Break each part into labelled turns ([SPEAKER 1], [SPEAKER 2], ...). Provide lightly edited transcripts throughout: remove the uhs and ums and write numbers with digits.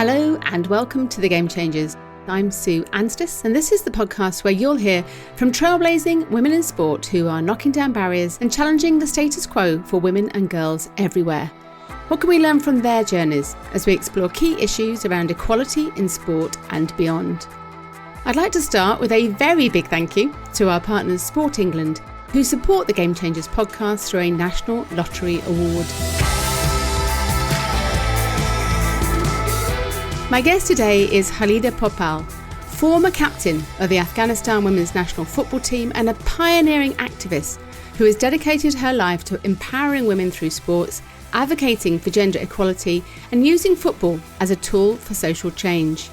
[SPEAKER 1] Hello and welcome to The Game Changers. I'm Sue Anstis, and this is the podcast where you'll hear from trailblazing women in sport who are knocking down barriers and challenging the status quo for women and girls everywhere. What can we learn from their journeys as we explore key issues around equality in sport and beyond? I'd like to start with a very big thank you to our partners Sport England, who support the Game Changers podcast through a National Lottery Award. My guest today is Khalida Popal, former captain of the Afghanistan women's national football team and a pioneering activist who has dedicated her life to empowering women through sports, advocating for gender equality and using football as a tool for social change.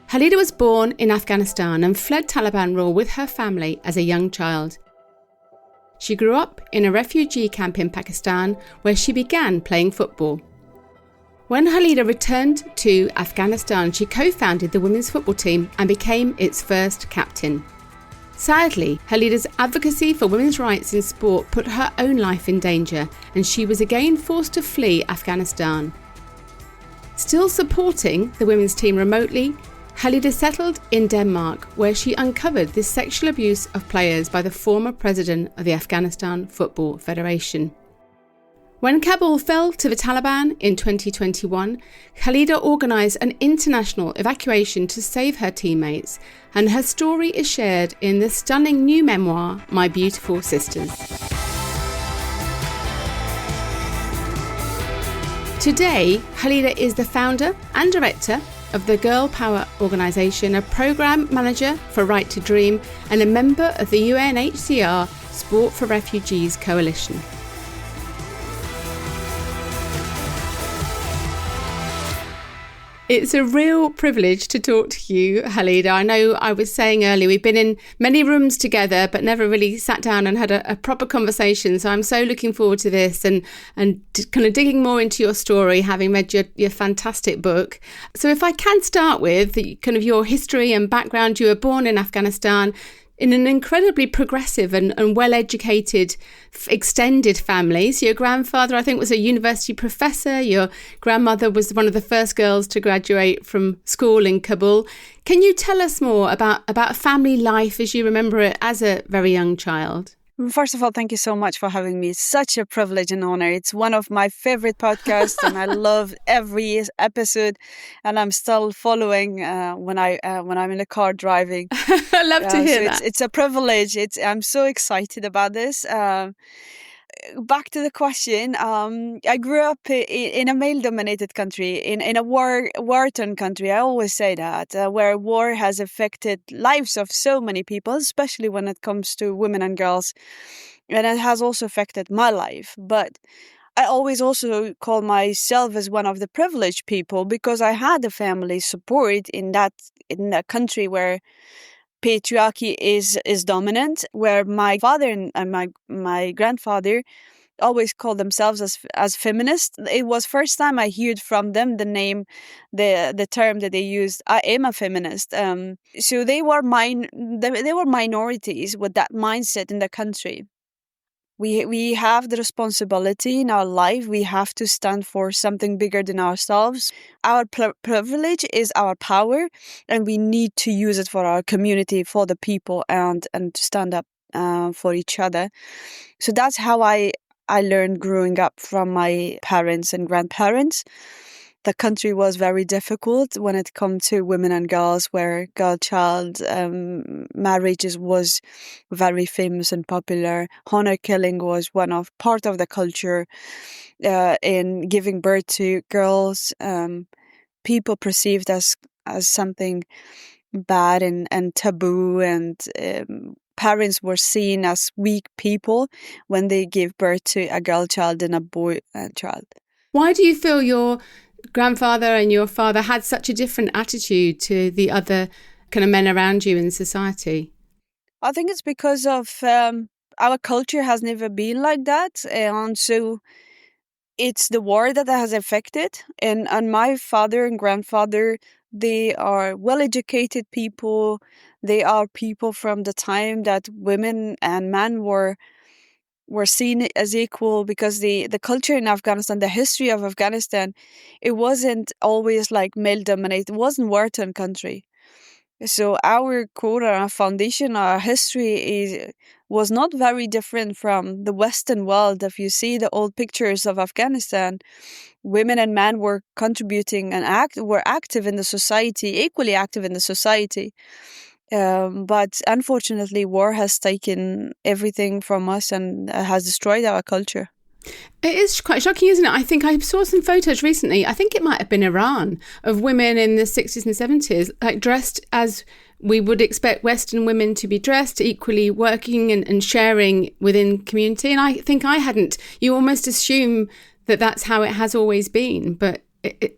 [SPEAKER 1] Khalida was born in Afghanistan and fled Taliban rule with her family as a young child. She grew up in a refugee camp in Pakistan where she began playing football. When Khalida returned to Afghanistan, she co-founded the women's football team and became its first captain. Sadly, Khalida's advocacy for women's rights in sport put her own life in danger, and she was again forced to flee Afghanistan. Still supporting the women's team remotely, Khalida settled in Denmark, where she uncovered the sexual abuse of players by the former president of the Afghanistan Football Federation. When Kabul fell to the Taliban in 2021, Khalida organised an international evacuation to save her teammates, and her story is shared in the stunning new memoir, My Beautiful Sisters. Today, Khalida is the founder and director of the Girl Power organisation, a programme manager for Right to Dream, and a member of the UNHCR Sport for Refugees Coalition. It's a real privilege to talk to you, Khalida. I know I was saying earlier, we've been in many rooms together, but never really sat down and had a proper conversation. So I'm so looking forward to this and kind of digging more into your story, having read your fantastic book. So if I can start with kind of your history and background, you were born in Afghanistan in an incredibly progressive and well-educated, extended family. So your grandfather, I think, was a university professor. Your grandmother was one of the first girls to graduate from school in Kabul. Can you tell us more about family life as you remember it as a very young child?
[SPEAKER 2] First of all, thank you so much for having me. It's such a privilege and honor. It's one of my favorite podcasts, and I love every episode. And I'm still following when I'm in the car driving.
[SPEAKER 1] I love to hear that.
[SPEAKER 2] It's a privilege. I'm so excited about this. Back to the question. I grew up in a male-dominated country, in a war-torn country. I always say that, where war has affected lives of so many people, especially when it comes to women and girls, and it has also affected my life. But I always also call myself as one of the privileged people because I had a family support in that country where patriarchy is dominant, where my father and my grandfather always called themselves as feminists. It was first time I heard from them the term that they used. I am a feminist. So they were minorities with that mindset in the country. We have the responsibility in our life. We have to stand for something bigger than ourselves. Our privilege is our power, and we need to use it for our community, for the people, and to stand up for each other. So that's how I learned growing up from my parents and grandparents. The country was very difficult when it comes to women and girls, where girl-child marriages was very famous and popular. Honor killing was part of the culture in giving birth to girls. People perceived as something bad and taboo, and parents were seen as weak people when they gave birth to a girl child and a boy child.
[SPEAKER 1] Why do you feel your grandfather and your father had such a different attitude to the other kind of men around you in society?
[SPEAKER 2] I think it's because of our culture has never been like that, and so it's the war that has affected. And my father and grandfather, they are well-educated people. They are people from the time that women and men were were seen as equal, because the culture in Afghanistan, the history of Afghanistan, it wasn't always like male dominated. It wasn't war-torn country. So our core, our foundation, our history was not very different from the Western world. If you see the old pictures of Afghanistan, women and men were contributing and were active in the society, equally active in the society. But unfortunately, war has taken everything from us and has destroyed our culture.
[SPEAKER 1] It is quite shocking, isn't it? I think I saw some photos recently, I think it might have been Iran, of women in the 60s and 70s, like dressed as we would expect Western women to be dressed, equally working and sharing within community. And I think you almost assume that that's how it has always been, but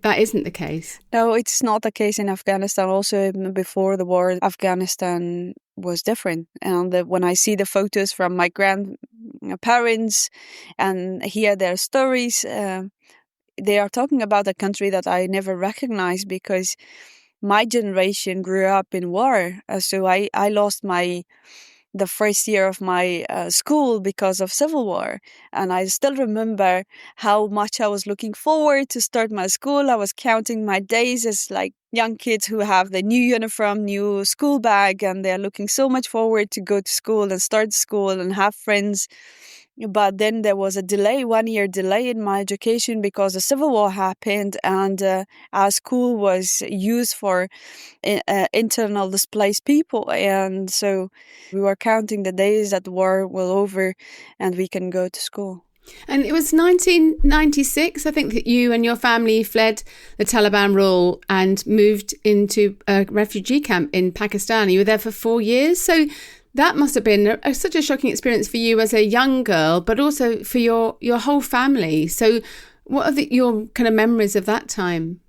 [SPEAKER 1] that isn't the case.
[SPEAKER 2] No, it's not the case in Afghanistan. Also, before the war, Afghanistan was different. And when I see the photos from my grandparents and hear their stories, they are talking about a country that I never recognized, because my generation grew up in war. So I lost the first year of my school because of civil war. And I still remember how much I was looking forward to start my school. I was counting my days as like young kids who have the new uniform, new school bag, and they're looking so much forward to go to school and start school and have friends. But then there was a delay, 1 year delay in my education, because the civil war happened, and our school was used for internal displaced people. And so we were counting the days that the war will over and we can go to school.
[SPEAKER 1] And it was 1996, I think, that you and your family fled the Taliban rule and moved into a refugee camp in Pakistan. You were there for 4 years. So that must have been such a shocking experience for you as a young girl, but also for your whole family. So what are your kind of memories of that time?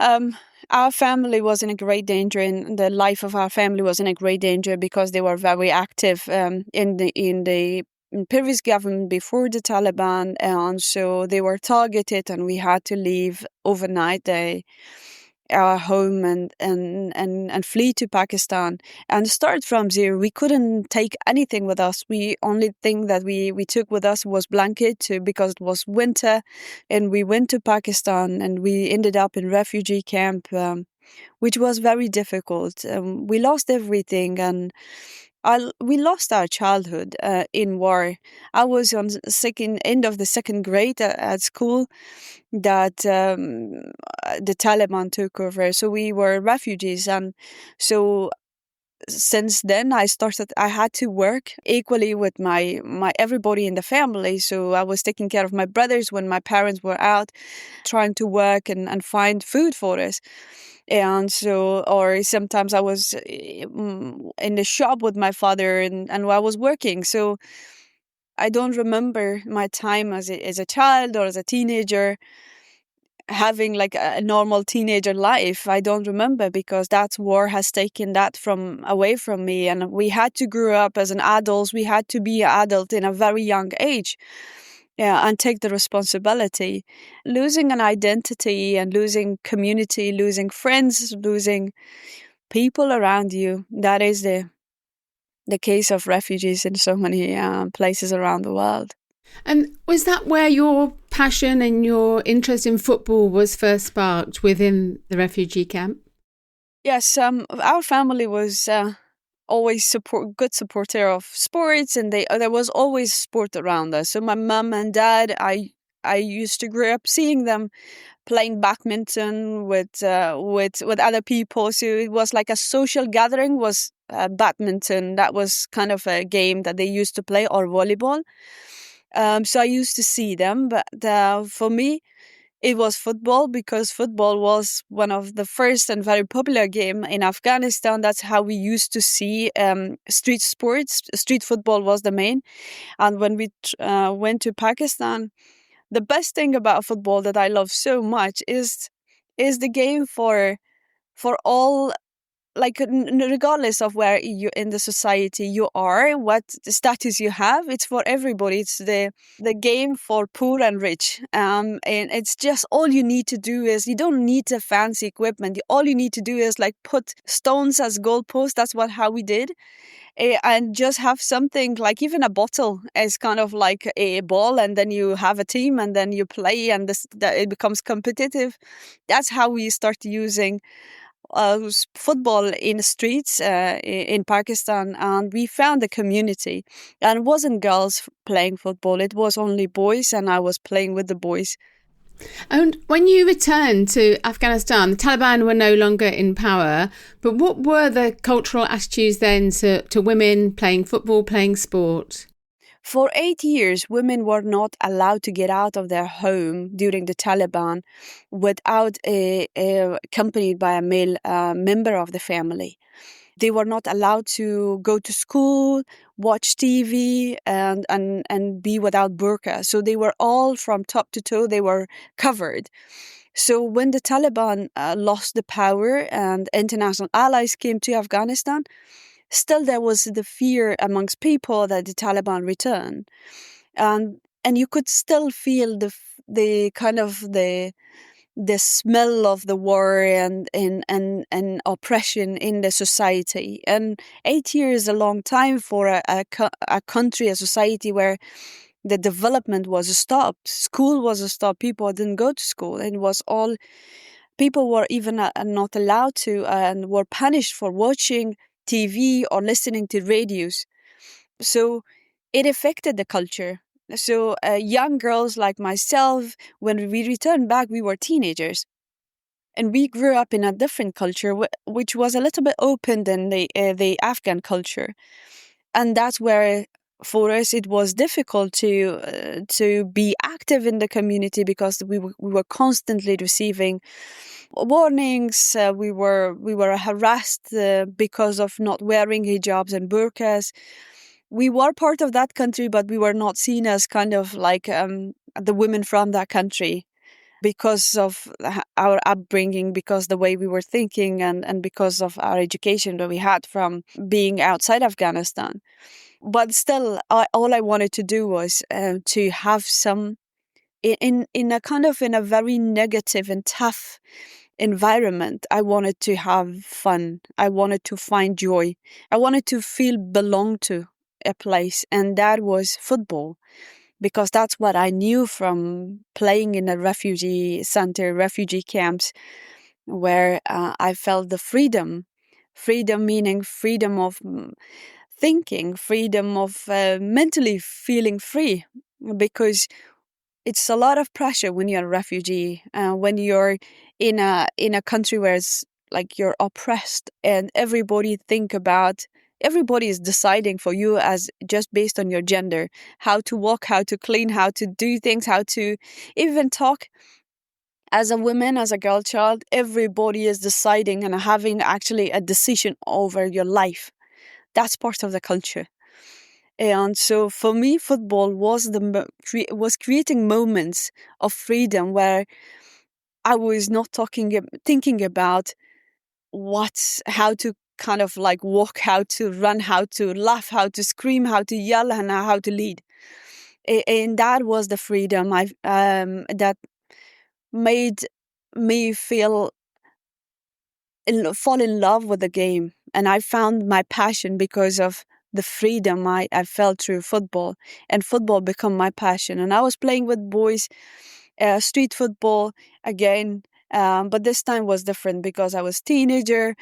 [SPEAKER 2] Our family was in a great danger, and the life of our family was in a great danger because they were very active in the previous government before the Taliban, and so they were targeted, and we had to leave overnight our home and flee to Pakistan and start from zero. We couldn't take anything with us. We only thing that we took with us was blanket because it was winter, and we went to Pakistan and we ended up in refugee camp, which was very difficult. We lost everything, and we lost our childhood in war. I was on end of the second grade at school that the Taliban took over. So we were refugees, and so since then I had to work equally with my everybody in the family. So I was taking care of my brothers when my parents were out, trying to work and find food for us. And so, or sometimes I was in the shop with my father and I was working. So I don't remember my time as a child or as a teenager having like a normal teenager life. I don't remember, because that war has taken that away from me, and we had to grow up as an adult. We had to be an adult in a very young age, and take the responsibility. Losing an identity and losing community, losing friends, losing people around you. That is the case of refugees in so many places around the world.
[SPEAKER 1] And was that where your passion and your interest in football was first sparked, within the refugee camp?
[SPEAKER 2] Yes, our family was always good supporter of sports, and there was always sport around us. So my mum and dad, I used to grow up seeing them playing badminton with other people. So it was like a social gathering. Was badminton. That was kind of a game that they used to play, or volleyball. So I used to see them, but for me, it was football, because football was one of the first and very popular game in Afghanistan. That's how we used to see street sports. Street football was the main. And when we went to Pakistan, the best thing about football that I love so much is the game for all, like regardless of where you in the society you are, what status you have. It's for everybody. It's the game for poor and rich, and it's just all you need to do is, you don't need a fancy equipment. All you need to do is like put stones as goalposts. That's how we did, and just have something like even a bottle as kind of like a ball, and then you have a team and then you play, and that it becomes competitive. That's how we start using football in the streets in Pakistan, and we found a community. And it wasn't girls playing football; it was only boys, and I was playing with the boys.
[SPEAKER 1] And when you returned to Afghanistan, the Taliban were no longer in power, but what were the cultural attitudes then to women playing football, playing sport?
[SPEAKER 2] For 8 years, women were not allowed to get out of their home during the Taliban without accompanied by a male member of the family. They were not allowed to go to school, watch TV, and be without burqa. So they were all from top to toe, they were covered. So when the Taliban lost the power and international allies came to Afghanistan, still there was the fear amongst people that the Taliban return. And you could still feel the kind of the smell of the war and oppression in the society. And 8 years is a long time for a country, a society where the development was stopped. School was stopped. People didn't go to school. And it was all, people were even not allowed to and were punished for watching TV or listening to radios. So it affected the culture. So young girls like myself, when we returned back, we were teenagers. And we grew up in a different culture, which was a little bit open than the Afghan culture. And that's where, for us, it was difficult to be active in the community because we were constantly receiving warnings. We were harassed because of not wearing hijabs and burqas. We were part of that country, but we were not seen as kind of like the women from that country because of our upbringing, because the way we were thinking, and because of our education that we had from being outside Afghanistan. But still, all I wanted to do was to have some, in a kind of in a very negative and tough environment, I wanted to have fun. I wanted to find joy. I wanted to feel belong to a place, and that was football, because that's what I knew from playing in a refugee center, refugee camps, where I felt the freedom. Freedom meaning freedom of thinking, freedom of mentally feeling free, because it's a lot of pressure when you're a refugee, when you're in a country where it's like you're oppressed, and everybody is deciding for you as just based on your gender, how to walk, how to clean, how to do things, how to even talk. As a woman, as a girl child, everybody is deciding and having actually a decision over your life. That's part of the culture. And so for me, football was was creating moments of freedom where I was not thinking about how to kind of like walk, how to run, how to laugh, how to scream, how to yell, and how to lead. And that was the freedom that made me fall in love with the game. And I found my passion because of the freedom I felt through football, and football became my passion. And I was playing with boys, street football again, but this time was different because I was teenager,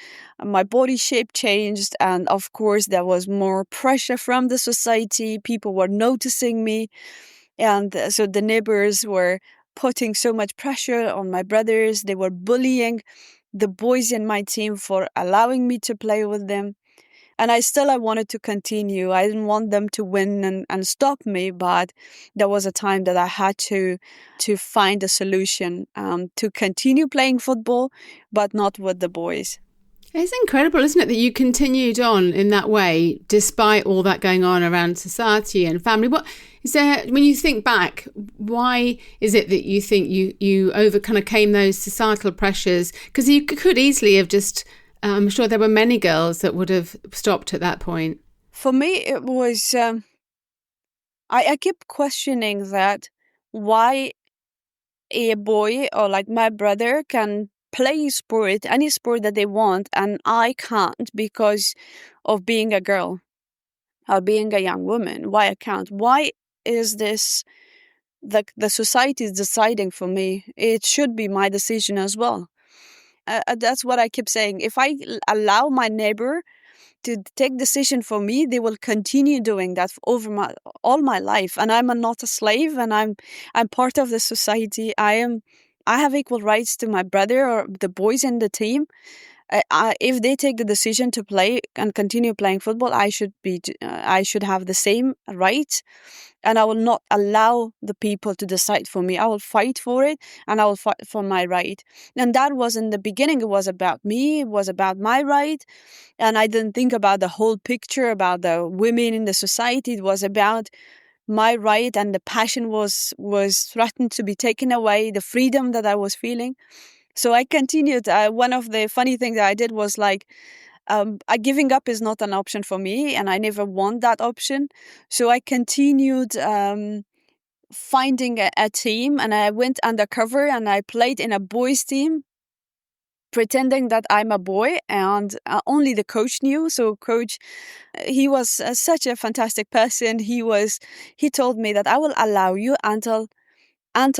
[SPEAKER 2] my body shape changed, and of course there was more pressure from the society. People were noticing me, and so the neighbors were putting so much pressure on my brothers. They were bullying the boys in my team for allowing me to play with them. And I wanted to continue. I didn't want them to win and stop me, but there was a time that I had to find a solution to continue playing football, but not with the boys.
[SPEAKER 1] It's incredible, isn't it, that you continued on in that way despite all that going on around society and family. What is there, when you think back, why is it that you think you overcame those societal pressures? Because you could easily have just, I'm sure there were many girls that would have stopped at that point.
[SPEAKER 2] For me, it was, I kept questioning that, why a boy or like my brother can play sport, any sport that they want, and I can't because of being a girl. being a young woman. Why I can't? Why is this the society is deciding for me? It should be my decision as well. That's what I keep saying. If I allow my neighbor to take decision for me, they will continue doing that over all my life, and I'm not a slave, and I'm part of the society. I have equal rights to my brother or the boys in the team. If they take the decision to play and continue playing football, I should have the same rights, and I will not allow the people to decide for me. I will fight for it, and I will fight for my right. And that was in the beginning. It was about me. It was about my right, and I didn't think about the whole picture about the women in the society. It was about my right, and the passion was threatened to be taken away. The freedom that I was feeling. So I continued. One of the funny things that I did was like, giving up is not an option for me, and I never want that option. So I continued finding a team, and I went undercover and I played in a boys' team, pretending that I'm a boy, and only the coach knew. So coach, he was such a fantastic person. He told me that I will allow you until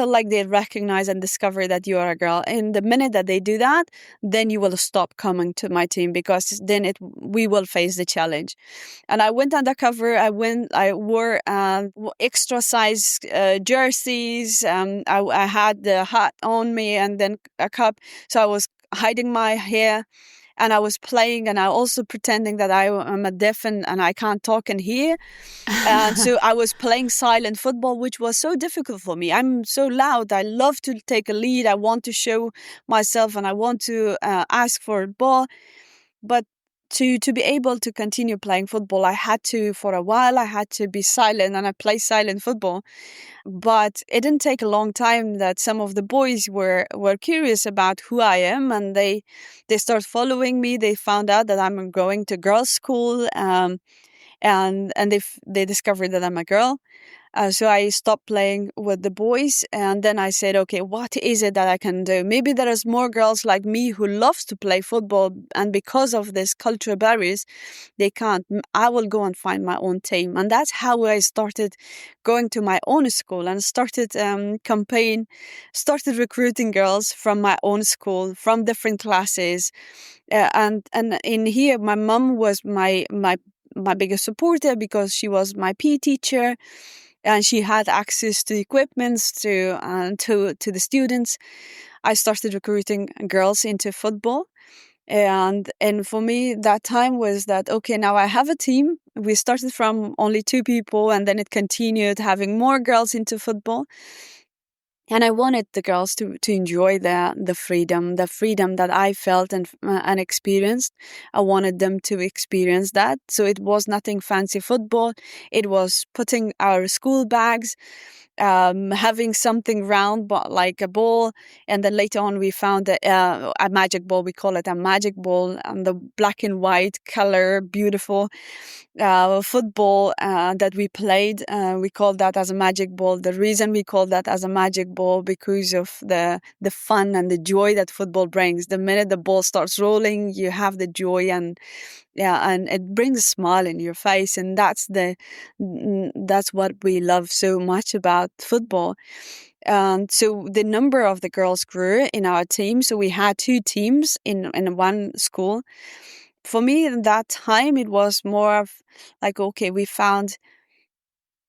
[SPEAKER 2] like they recognize and discover that you are a girl. And the minute that they do that, then you will stop coming to my team, because then we will face the challenge. And I went undercover. I wore extra size jerseys. I had the hat on me and then a cup. So I was hiding my hair, and I was playing, and I also pretending that I am a deaf and I can't talk and hear. And so I was playing silent football, which was so difficult for me. I'm so loud. I love to take a lead. I want to show myself, and I want to ask for a ball. But to be able to continue playing football, for a while, I had to be silent, and I play silent football. But it didn't take a long time that some of the boys were curious about who I am, and they start following me. They found out that I'm going to girls' school, and they discovered that I'm a girl. So I stopped playing with the boys, and then I said, okay, what is it that I can do? Maybe there is more girls like me who loves to play football, and because of this cultural barriers, they can't. I will go and find my own team. And that's how I started going to my own school and started started recruiting girls from my own school, from different classes. And in here, my mom was my biggest supporter, because she was my PE teacher, and she had access to equipments to the students. I started recruiting girls into football, and for me that time was that, okay, now I have a team. We started from only 2 people, and then it continued having more girls into football. And I wanted the girls to enjoy the freedom that I felt and experienced. I wanted them to experience that. So it was nothing fancy football. It was putting our school bags, having something round, but like a ball. And then later on, we found a magic ball. We call it a magic ball, and the black and white color, beautiful football that we played. We called that as a magic ball. The reason we called that as a magic ball, because of the fun and the joy that football brings. The minute the ball starts rolling, you have the joy, and it brings a smile in your face, and that's what we love so much about football. And so the number of the girls grew in our team. So we had 2 teams in one school. For me, in that time, it was more of like, okay, we found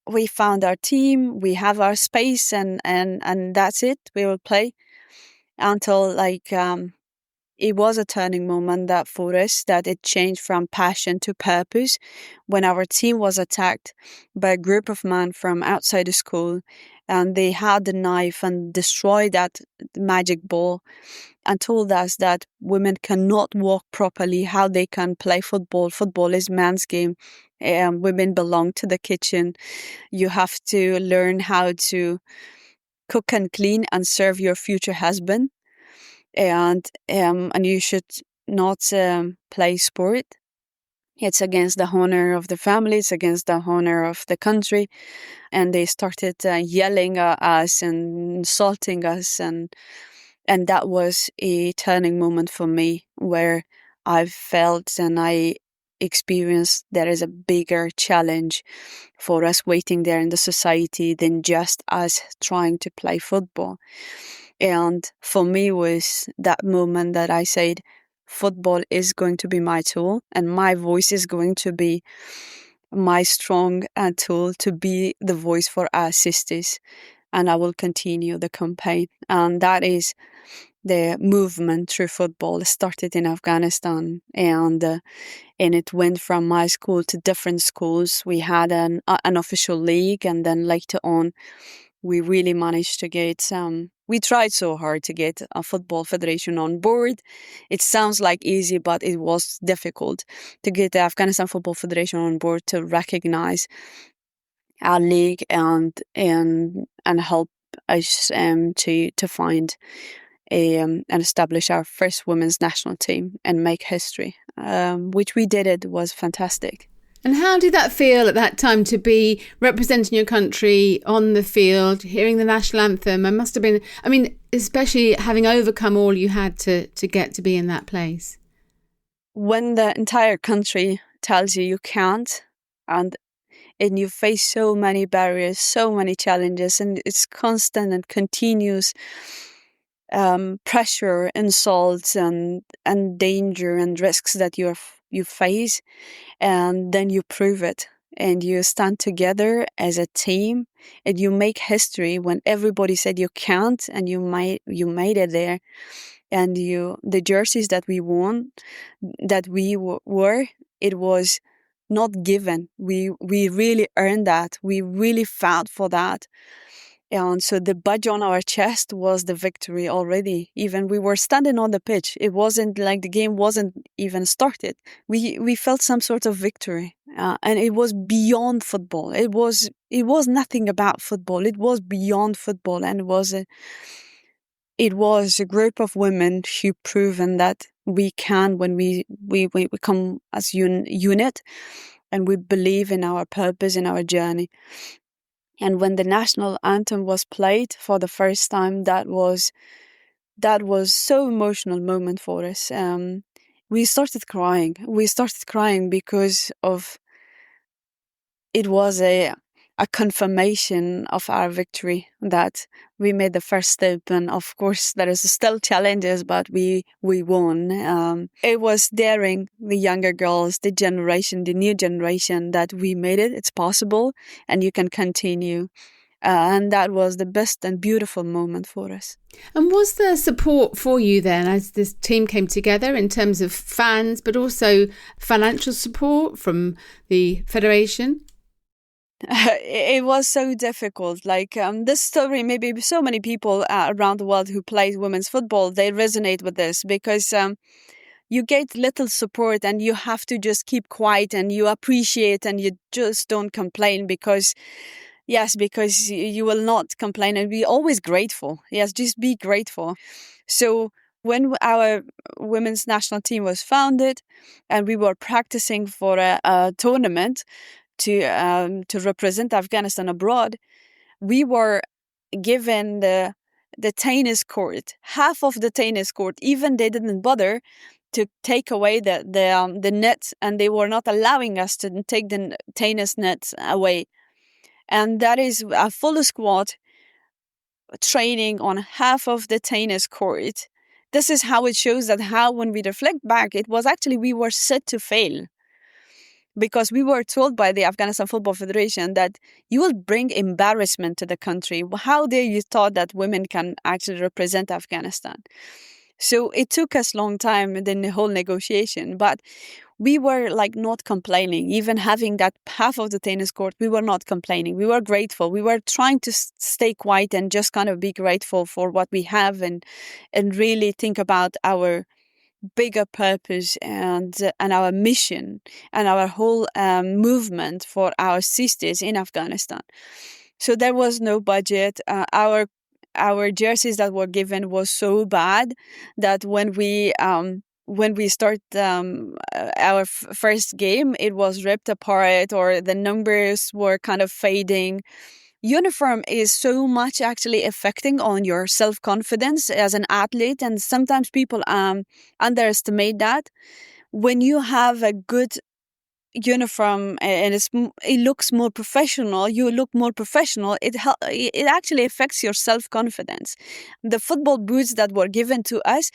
[SPEAKER 2] our team, we have our space, and that's it. We will play until it was a turning moment that for us, that it changed from passion to purpose, when our team was attacked by a group of men from outside the school, and they had the knife and destroyed that magic ball, and told us that women cannot walk properly, how they can play football. Football is man's game. Women belong to the kitchen. You have to learn how to cook and clean and serve your future husband. And you should not play sport. It's against the honor of the family. It's against the honor of the country. And they started yelling at us and insulting us, and that was a turning moment for me, where I felt and I experience there is a bigger challenge for us waiting there in the society than just us trying to play football. And for me was that moment that I said, football is going to be my tool, and my voice is going to be my strong tool to be the voice for our sisters. And I will continue the campaign. And that is the movement through football. It started in Afghanistan, and it went from my school to different schools. We had an official league, and then later on, we really managed to get we tried so hard to get a football federation on board. It sounds like easy, but it was difficult to get the Afghanistan Football Federation on board to recognize our league and help us to find and establish our first women's national team and make history, which we did. It was fantastic.
[SPEAKER 1] And how did that feel at that time to be representing your country on the field, hearing the national anthem? It must have been, I mean, especially having overcome all you had to get to be in that place.
[SPEAKER 2] When the entire country tells you can't, and you face so many barriers, so many challenges, and it's constant and continuous pressure, insults, and danger and risks that you face, and then you prove it, and you stand together as a team, and you make history when everybody said you can't, and you made it there, and the jerseys that we won, that we wore, it was not given. We really earned that. We really fought for that. And so the badge on our chest was the victory already. Even we were standing on the pitch. It wasn't like the game wasn't even started. We felt some sort of victory. And it was beyond football. It was nothing about football. It was beyond football. And it was a group of women who proven that we can when we come as unit, and we believe in our purpose, in our journey. And when the national anthem was played for the first time, that was so emotional moment for us. We started crying. Because of it was a confirmation of our victory, that we made the first step. And of course, there is still challenges, but we won. It was daring the younger girls, the new generation, that we made it. It's possible, and you can continue. And that was the best and beautiful moment for us.
[SPEAKER 1] And was there support for you then as this team came together in terms of fans, but also financial support from the federation?
[SPEAKER 2] It was so difficult. Like this story, maybe so many people around the world who play women's football, they resonate with this, because you get little support, and you have to just keep quiet, and you appreciate, and you just don't complain, because you will not complain, and be always grateful. Yes, just be grateful. So when our women's national team was founded, and we were practicing for a tournament to represent Afghanistan abroad, we were given the tennis court, half of the tennis court. Even they didn't bother to take away the net, and they were not allowing us to take the tennis nets away. And that is a full squad training on half of the tennis court. This is how it shows that how, when we reflect back, it was actually we were set to fail. Because we were told by the Afghanistan Football Federation that you will bring embarrassment to the country. How dare you thought that women can actually represent Afghanistan? So it took us a long time in the whole negotiation, but we were like not complaining. Even having that half of the tennis court, we were not complaining. We were grateful. We were trying to stay quiet and just kind of be grateful for what we have, and really think about our bigger purpose and our mission and our whole movement for our sisters in Afghanistan. So there was no budget. Our jerseys that were given was so bad that when we start our first game, it was ripped apart, or the numbers were kind of fading. Uniform is so much actually affecting on your self-confidence as an athlete, and sometimes people underestimate that. When you have a good uniform and it looks more professional, you look more professional, it actually affects your self-confidence. The football boots that were given to us,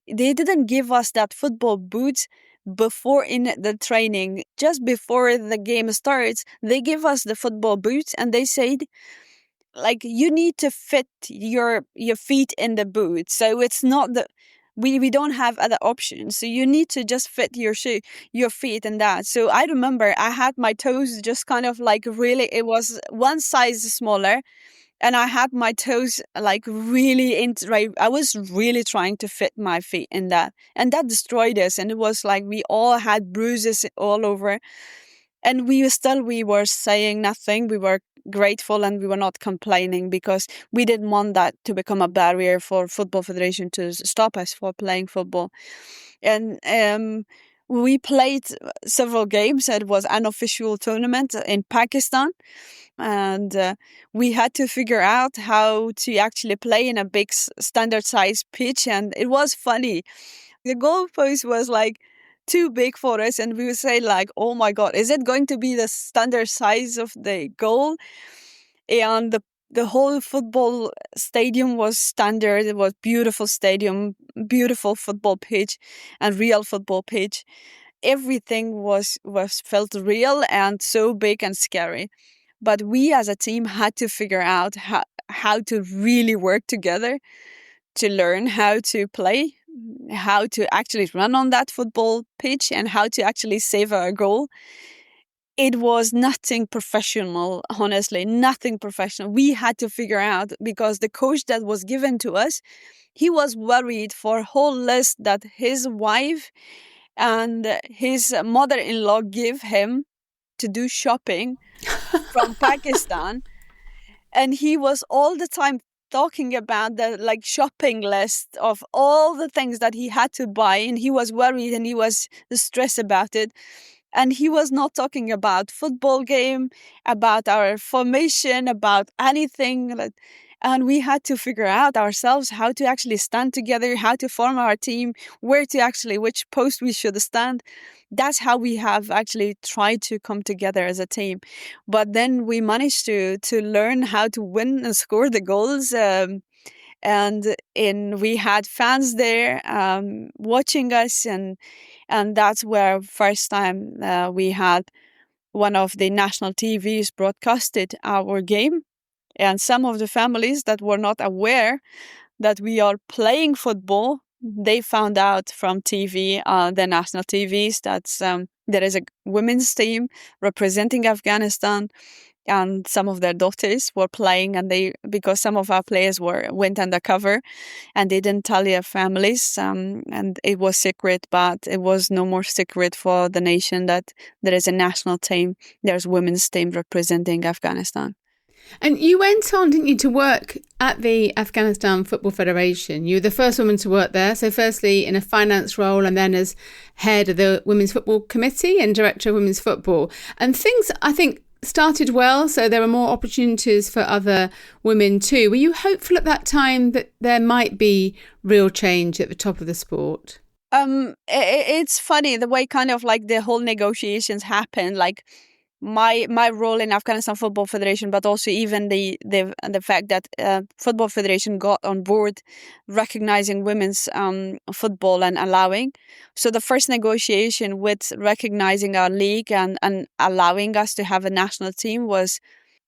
[SPEAKER 2] they didn't give us that football boots before in the training. Just before the game starts, they give us the football boots and they said, like, you need to fit your feet in the boot. So it's not the we don't have other options. So you need to just fit your feet in that. So I remember I had my toes just kind of like really, it was one size smaller, and I had my toes like really right. I was really trying to fit my feet in that, and that destroyed us. And it was like we all had bruises all over, and we were saying nothing. We were grateful and we were not complaining because we didn't want that to become a barrier for Football Federation to stop us for playing football. And we played several games. It was an unofficial tournament in Pakistan. And we had to figure out how to actually play in a big standard size pitch. And it was funny. The goalpost was like too big for us, and we would say like, oh my god, is it going to be the standard size of the goal? And the whole football stadium was standard. It was beautiful stadium, beautiful football pitch, and real football pitch. Everything was felt real and so big and scary. But we as a team had to figure out how to really work together to learn how to play, how to actually run on that football pitch, and how to actually save a goal. It was nothing professional, honestly, nothing professional. We had to figure out, because the coach that was given to us, he was worried for a whole list that his wife and his mother-in-law give him to do shopping from Pakistan. And he was all the time talking about the like shopping list of all the things that he had to buy, and he was worried and he was stressed about it. And he was not talking about football game, about our formation, about anything. And we had to figure out ourselves how to actually stand together, how to form our team, which post we should stand. That's how we have actually tried to come together as a team. But then we managed to learn how to win and score the goals. And we had fans there watching us, and that's where first time we had one of the national TVs broadcasted our game. And some of the families that were not aware that we are playing football, they found out from TV, the national TVs, that there is a women's team representing Afghanistan, and some of their daughters were playing, and because some of our players went undercover and they didn't tell their families, and it was secret, but it was no more secret for the nation that there is a national team, there's women's team representing Afghanistan.
[SPEAKER 1] And you went on, didn't you, to work at the Afghanistan Football Federation? You were the first woman to work there. So firstly in a finance role, and then as head of the Women's Football Committee and director of women's football. And things, I think, started well. So there were more opportunities for other women too. Were you hopeful at that time that there might be real change at the top of the sport?
[SPEAKER 2] It's funny the way kind of like the whole negotiations happened. Like, my role in Afghanistan Football Federation, but also even the fact that Football Federation got on board recognizing women's football and allowing. So the first negotiation with recognizing our league and allowing us to have a national team was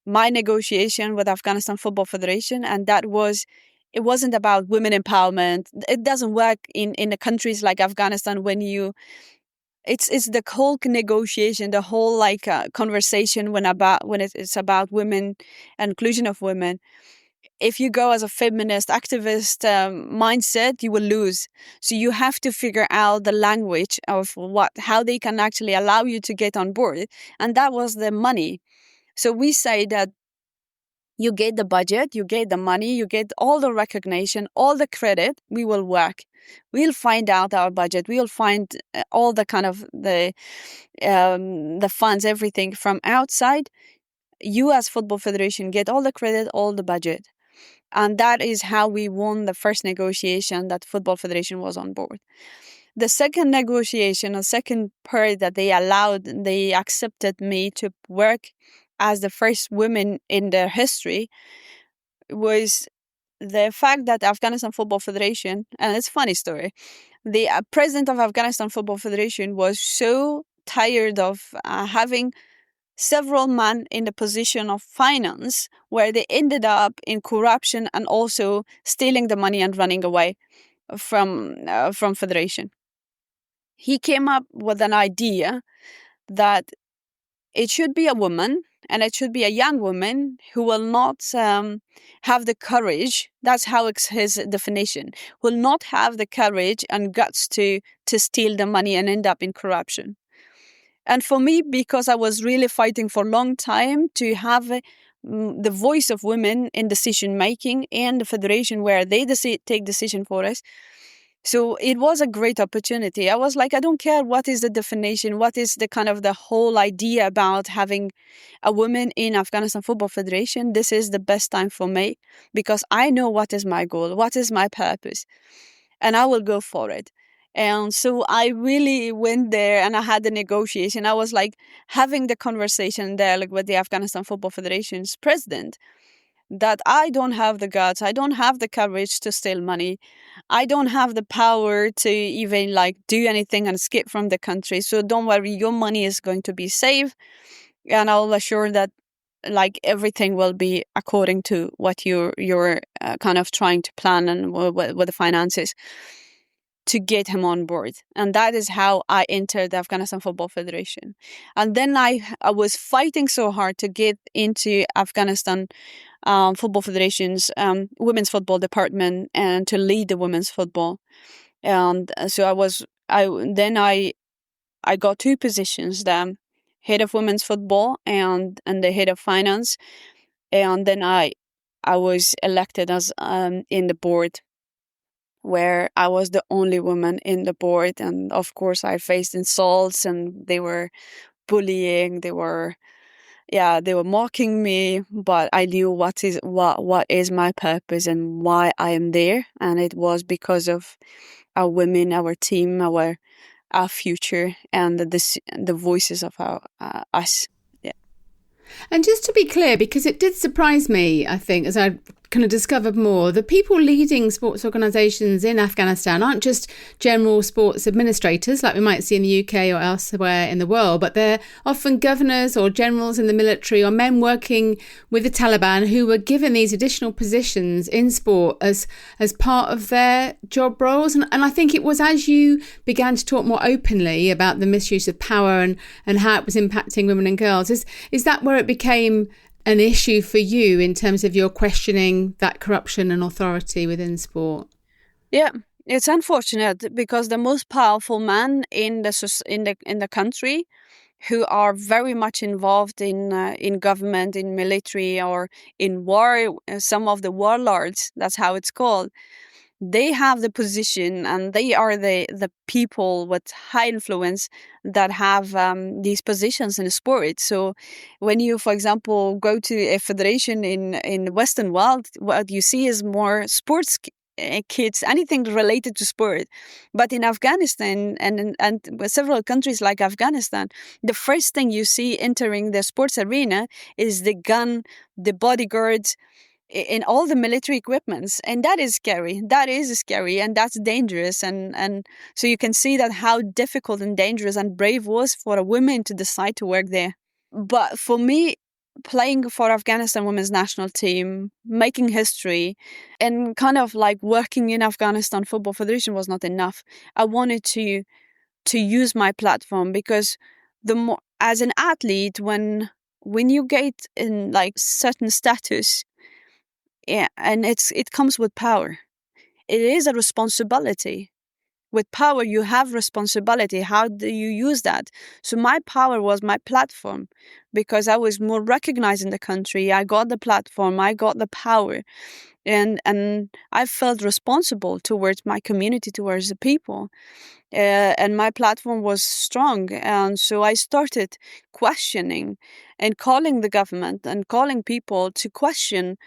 [SPEAKER 2] my negotiation with Afghanistan Football Federation. And it wasn't about women empowerment. It doesn't work in the countries like Afghanistan when it's the whole negotiation, the whole conversation when it's about women, inclusion of women. If you go as a feminist activist mindset, you will lose. So you have to figure out the language of how they can actually allow you to get on board, and that was the money. So we say that you get the budget, you get the money, you get all the recognition, all the credit. We will work. We'll find out our budget. We'll find all the kind of the funds, everything from outside. You as Football Federation get all the credit, all the budget. And that is how we won the first negotiation that Football Federation was on board. The second negotiation, the second part that they accepted me to work as the first woman in their history, was the fact that Afghanistan Football Federation, and it's a funny story, the president of Afghanistan Football Federation was so tired of having several men in the position of finance, where they ended up in corruption and also stealing the money and running away from federation. He came up with an idea that it should be a woman, and it should be a young woman who will not have the courage. That's how it's his definition. Will not have the courage and guts to steal the money and end up in corruption. And for me, because I was really fighting for a long time to have the voice of women in decision making in the federation, where they take decision for us. So it was a great opportunity. I was like, I don't care what is the definition, what is the kind of the whole idea about having a woman in Afghanistan Football Federation. This is the best time for me, because I know what is my goal, what is my purpose, and I will go for it. And so I really went there and I had the negotiation. I was like having the conversation there, like with the Afghanistan Football Federation's president, that I don't have the guts, I don't have the courage to steal money, I don't have the power to even like do anything and escape from the country. So don't worry, your money is going to be safe, and I'll assure that like everything will be according to what you're kind of trying to plan and with the finances to get him on board. And that is how I entered the Afghanistan Football Federation. And then I was fighting so hard to get into Afghanistan Football Federation's women's football department and to lead the women's football. And so I got two positions, the head of women's football and the head of finance. And then I was elected as in the board, where I was the only woman in the board. And of course I faced insults, and they were bullying, they were mocking me, but I knew what is my purpose and why I am there. And it was because of our women, our team, our future, and the voices of us. Yeah.
[SPEAKER 1] And just to be clear, because it did surprise me, I think, as I kind of discovered more, the people leading sports organisations in Afghanistan aren't just general sports administrators like we might see in the UK or elsewhere in the world, but they're often governors or generals in the military or men working with the Taliban who were given these additional positions in sport as part of their job roles. And I think it was as you began to talk more openly about the misuse of power and how it was impacting women and girls, is that where it became an issue for you in terms of your questioning that corruption and authority within sport?
[SPEAKER 2] Yeah, it's unfortunate, because the most powerful men in the country, who are very much involved in government, in military, or in war, some of the warlords, that's how it's called, they have the position, and they are the people with high influence that have these positions in sport. So when you, for example, go to a federation in the Western world, what you see is more sports kids, anything related to sport. But in Afghanistan and several countries like Afghanistan, the first thing you see entering the sports arena is the gun, the bodyguards, in all the military equipments. And that is scary. That is scary, and that's dangerous. And so you can see that how difficult and dangerous and brave was for a woman to decide to work there. But for me, playing for Afghanistan women's national team, making history, and kind of like working in Afghanistan Football Federation was not enough. I wanted to use my platform, because the more, as an athlete, when you get in like certain status, yeah, and it comes with power. It is a responsibility. With power, you have responsibility. How do you use that? So my power was my platform, because I was more recognized in the country. I got the platform, I got the power, and I felt responsible towards my community, towards the people. And my platform was strong. And so I started questioning and calling the government and calling people to question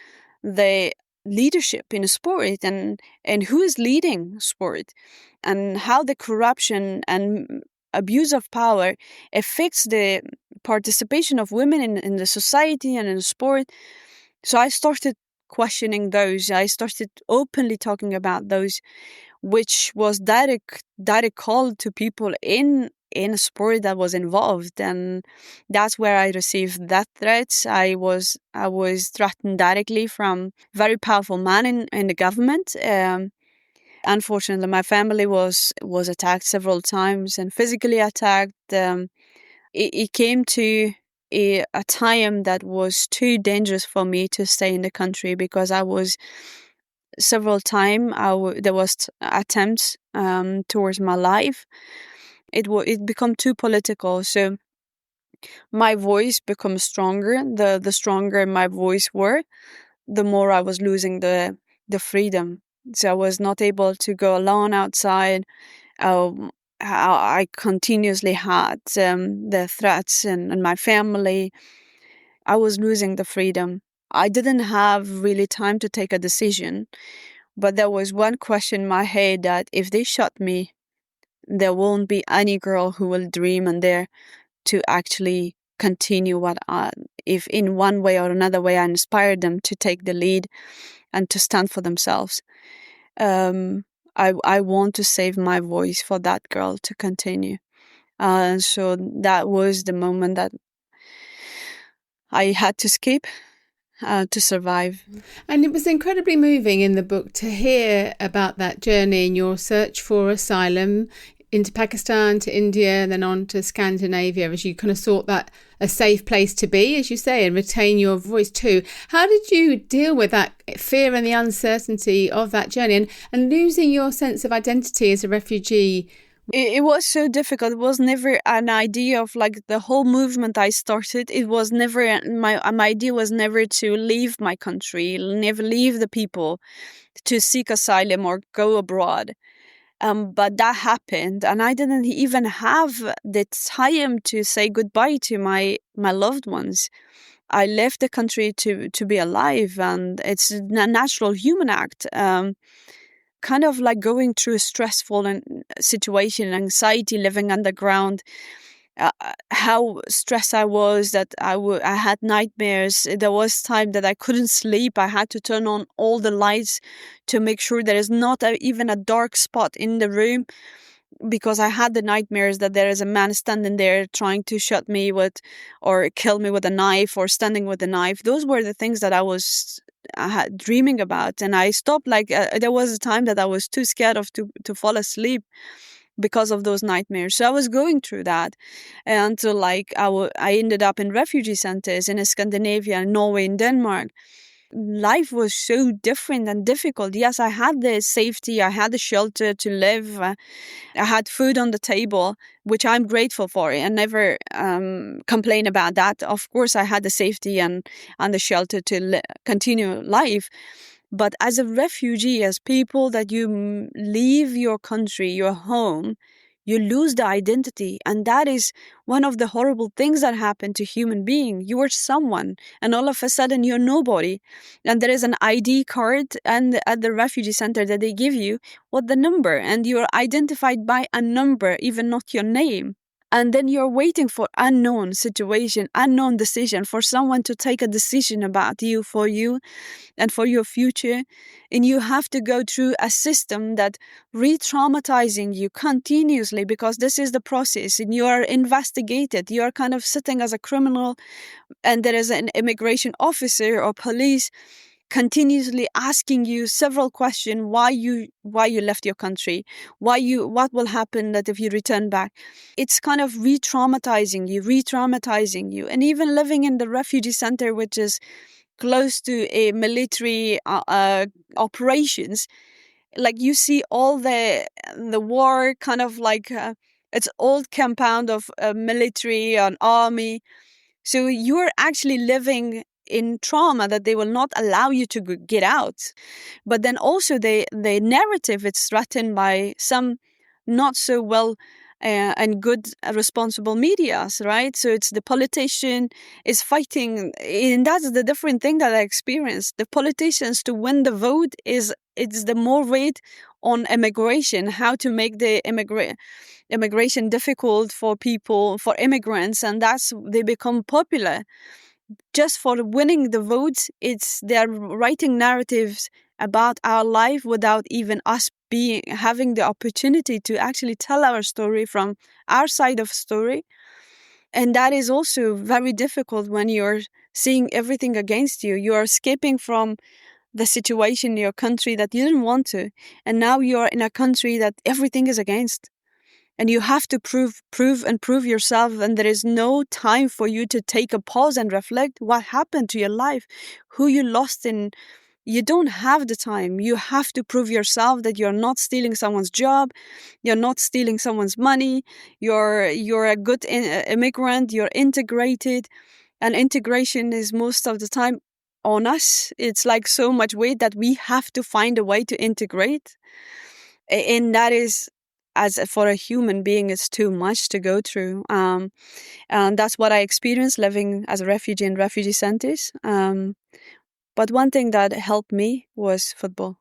[SPEAKER 2] the leadership in a sport, and who is leading sport, and how the corruption and abuse of power affects the participation of women in the society and in sport. So I started questioning those. I started openly talking about those, which was direct call to people in a sport that was involved, and that's where I received death threats. I was threatened directly from very powerful man in the government. Unfortunately, my family was attacked several times and physically attacked. It came to a time that was too dangerous for me to stay in the country, because I was several times there was attempts towards my life. It become too political, so my voice become stronger. The stronger my voice were, the more I was losing the freedom. So I was not able to go alone outside. I continuously had the threats and my family. I was losing the freedom. I didn't have really time to take a decision, but there was one question in my head that if they shot me, there won't be any girl who will dream and dare to actually continue if in one way or another way I inspired them to take the lead and to stand for themselves. I want to save my voice for that girl to continue. So that was the moment that I had to escape to survive.
[SPEAKER 1] And it was incredibly moving in the book to hear about that journey in your search for asylum into Pakistan, to India, and then on to Scandinavia, as you kind of sought that a safe place to be, as you say, and retain your voice too. How did you deal with that fear and the uncertainty of that journey and losing your sense of identity as a refugee?
[SPEAKER 2] It was so difficult. It was never an idea of like the whole movement I started. It was never, my idea was never to leave my country, never leave the people, to seek asylum or go abroad. But that happened, and I didn't even have the time to say goodbye to my loved ones. I left the country to be alive, and it's a natural human act. Kind of like going through a stressful situation, anxiety, living underground. How stressed I was, that I had nightmares. There was time that I couldn't sleep. I had to turn on all the lights to make sure there is not even a dark spot in the room, because I had the nightmares that there is a man standing there trying to shoot me with, or kill me with a knife, or standing with a knife. Those were the things that I had dreaming about, and I stopped. There was a time that I was too scared to fall asleep because of those nightmares. So I was going through that until I ended up in refugee centers in Scandinavia, Norway, and Denmark. Life was so different and difficult. Yes, I had the safety, I had the shelter to live, I had food on the table, which I'm grateful for, and never complain about that. Of course, I had the safety and the shelter to continue life. But as a refugee, as people that you leave your country, your home, you lose the identity. And that is one of the horrible things that happen to human being. You are someone, and all of a sudden you're nobody. And there is an ID card and at the refugee center that they give you with the number, and you're identified by a number, even not your name. And then you're waiting for unknown situation, unknown decision, for someone to take a decision about you, for you, and for your future. And you have to go through a system that re-traumatizing you continuously, because this is the process, and you are investigated. You are kind of sitting as a criminal, and there is an immigration officer or police continuously asking you several questions: why you left your country, what will happen that if you return back. It's kind of re-traumatizing you. And even living in the refugee center, which is close to a military operations, like you see all the war, kind of like it's old compound of military and army. So you're actually living in trauma that they will not allow you to get out. But then also the narrative, it's threatened by some not so well and good responsible medias, right? So it's the politician is fighting, and that's the different thing that I experienced. The politicians to win the vote it's the more weight on immigration, how to make the immigration difficult for people, for immigrants, and that's they become popular just for winning the votes. It's they're writing narratives about our life without even us having the opportunity to actually tell our story from our side of story. And that is also very difficult when you're seeing everything against you. You are escaping from the situation in your country that you didn't want to, and now you're in a country that everything is against, and you have to prove yourself, and there is no time for you to take a pause and reflect what happened to your life, who you lost in. You don't have the time. You have to prove yourself that you're not stealing someone's job, you're not stealing someone's money, you're a good immigrant, you're integrated. And integration is most of the time on us. It's like so much weight that we have to find a way to integrate, and that is, as for a human being, it's too much to go through. And that's what I experienced living as a refugee in refugee centers. But one thing that helped me was football.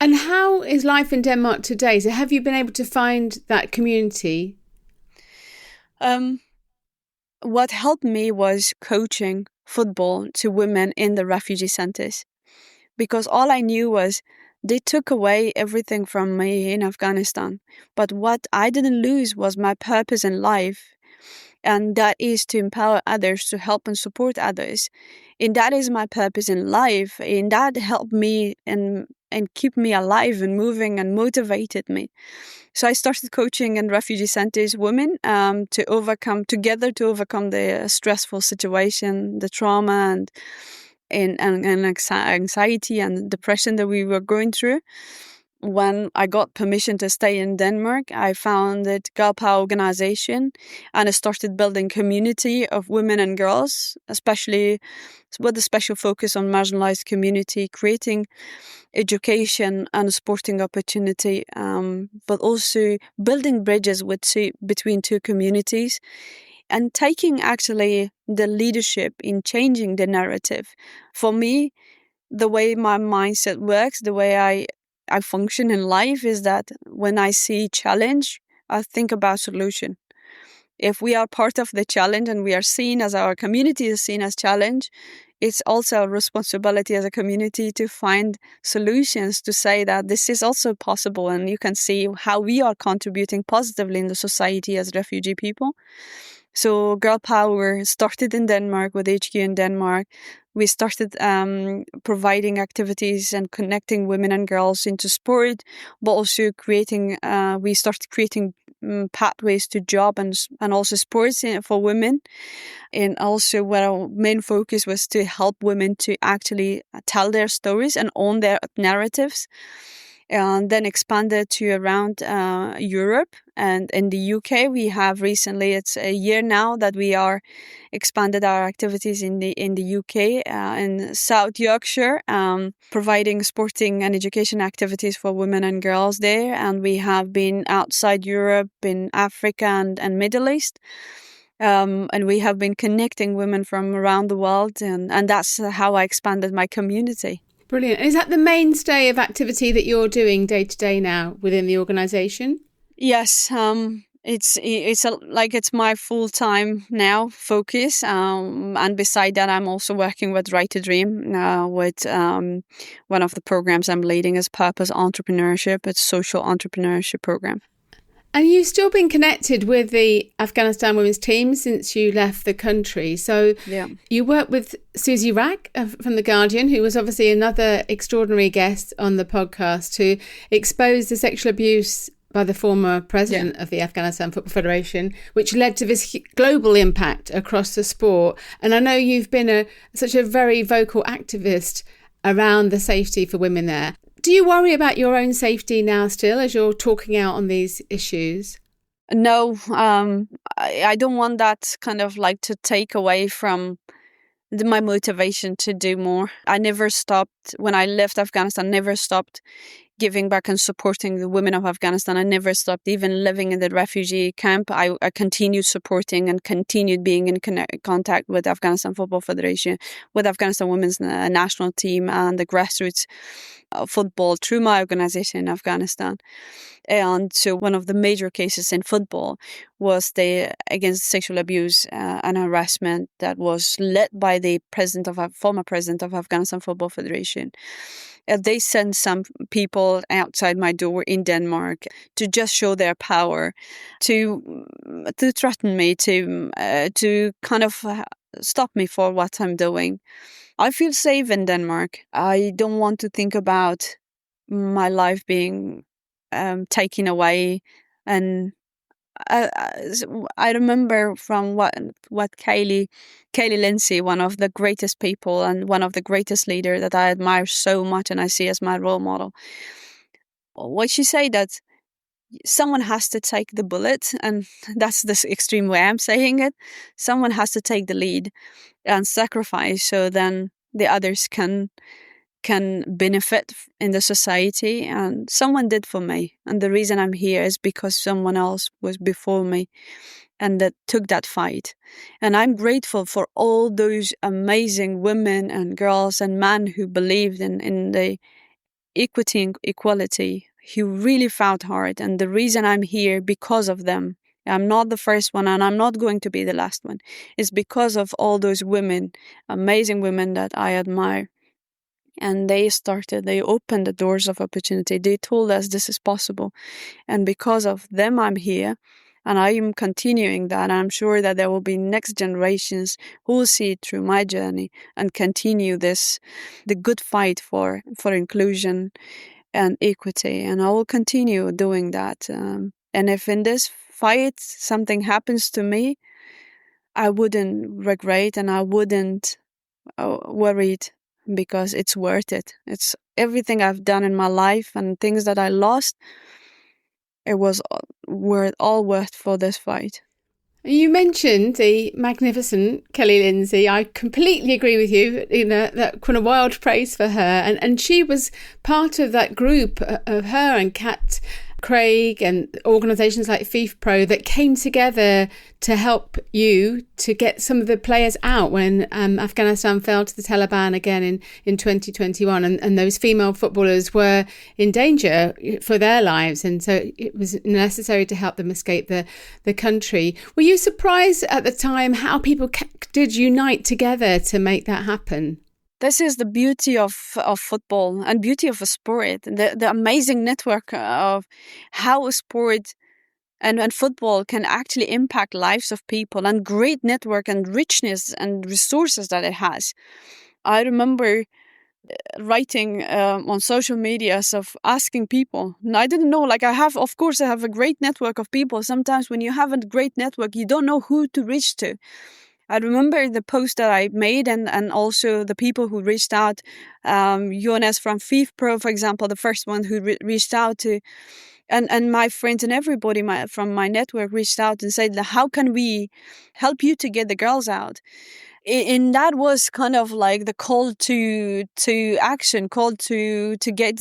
[SPEAKER 1] And how is life in Denmark today? So have you been able to find that community?
[SPEAKER 2] What helped me was coaching football to women in the refugee centers, because all I knew was they took away everything from me in Afghanistan. But what I didn't lose was my purpose in life. And that is to empower others, to help and support others. And that is my purpose in life. And that helped me and keep me alive and moving and motivated me. So I started coaching in refugee centers women to overcome the stressful situation, the trauma and anxiety and depression that we were going through. When I got permission to stay in Denmark, I founded Girl Power organization, and I started building community of women and girls, especially with a special focus on marginalized community, creating education and sporting opportunity, but also building bridges between two communities, and taking actually the leadership in changing the narrative. For me, the way my mindset works, the way I function in life is that when I see challenge, I think about solution. If we are part of the challenge and we are seen as our community is seen as challenge, it's also a responsibility as a community to find solutions to say that this is also possible, and you can see how we are contributing positively in the society as refugee people. So Girl Power started in Denmark with HQ in Denmark. We started providing activities and connecting women and girls into sport, but also we started creating pathways to job and also sports for women. And also where our main focus was to help women to actually tell their stories and own their narratives. And then expanded to around Europe. And in the UK, we have recently, it's a year now that we are expanded our activities in the UK, in South Yorkshire, providing sporting and education activities for women and girls there. And we have been outside Europe, in Africa and Middle East. And we have been connecting women from around the world. And that's how I expanded my community.
[SPEAKER 1] Brilliant. Is that the mainstay of activity that you're doing day to day now within the organisation?
[SPEAKER 2] Yes, it's my full time now focus. And beside that, I'm also working with Right to Dream with one of the programs I'm leading is Purpose Entrepreneurship. It's a social entrepreneurship program.
[SPEAKER 1] And you've still been connected with the Afghanistan women's team since you left the country. So yeah. You worked with Susie Rack from The Guardian, who was obviously another extraordinary guest on the podcast, to expose the sexual abuse by the former president of the Afghanistan Football Federation, which led to this global impact across the sport. And I know you've been such a very vocal activist around the safety for women there. Do you worry about your own safety now still as you're talking out on these issues?
[SPEAKER 2] No, I don't want that kind of like to take away from my motivation to do more. I never stopped when I left Afghanistan, never stopped giving back and supporting the women of Afghanistan. I never stopped. Even living in the refugee camp, I continued supporting and continued being in contact with Afghanistan Football Federation, with Afghanistan women's national team and the grassroots football through my organization in Afghanistan. And so one of the major cases in football was against sexual abuse and harassment that was led by the former president of Afghanistan Football Federation. They sent some people outside my door in Denmark to just show their power, to threaten me, to kind of stop me for what I'm doing. I feel safe in Denmark. I don't want to think about my life being taken away. And I remember from what Kaylee Lindsay, one of the greatest people and one of the greatest leaders that I admire so much and I see as my role model, what she said, that someone has to take the bullet, and that's the extreme way I'm saying it. Someone has to take the lead and sacrifice, so then the others can benefit in the society. And someone did for me, and the reason I'm here is because someone else was before me and that took that fight. And I'm grateful for all those amazing women and girls and men who believed in the equity and equality, who really fought hard. And the reason I'm here, because of them. I'm not the first one, and I'm not going to be the last one. It's because of all those women, amazing women that I admire. And they opened the doors of opportunity. They told us this is possible. And because of them, I'm here. And I am continuing that. I'm sure that there will be next generations who will see it through my journey and continue the good fight for inclusion and equity. And I will continue doing that. And if in this fight something happens to me, I wouldn't regret and I wouldn't worry, because it's worth it. It's everything I've done in my life and things that I lost. It was all worth for this fight.
[SPEAKER 1] You mentioned the magnificent Kelly Lindsay. I completely agree with you. You know, that kind of wild praise for her. And she was part of that group of her and Kat Craig and organisations like FIFPro that came together to help you to get some of the players out when Afghanistan fell to the Taliban again in 2021, and those female footballers were in danger for their lives, and so it was necessary to help them escape the country. Were you surprised at the time how people did unite together to make that happen?
[SPEAKER 2] This is the beauty of football and beauty of a sport. The amazing network of how a sport and football can actually impact lives of people, and great network and richness and resources that it has. I remember writing on social media of asking people, and I didn't know, I have a great network of people. Sometimes when you have a great network, you don't know who to reach to. I remember the post that I made and also the people who reached out. Jonas from FIFPro, for example, the first one who reached out to, and my friends and everybody from my network reached out and said, how can we help you to get the girls out? And that was kind of like the call to action, call to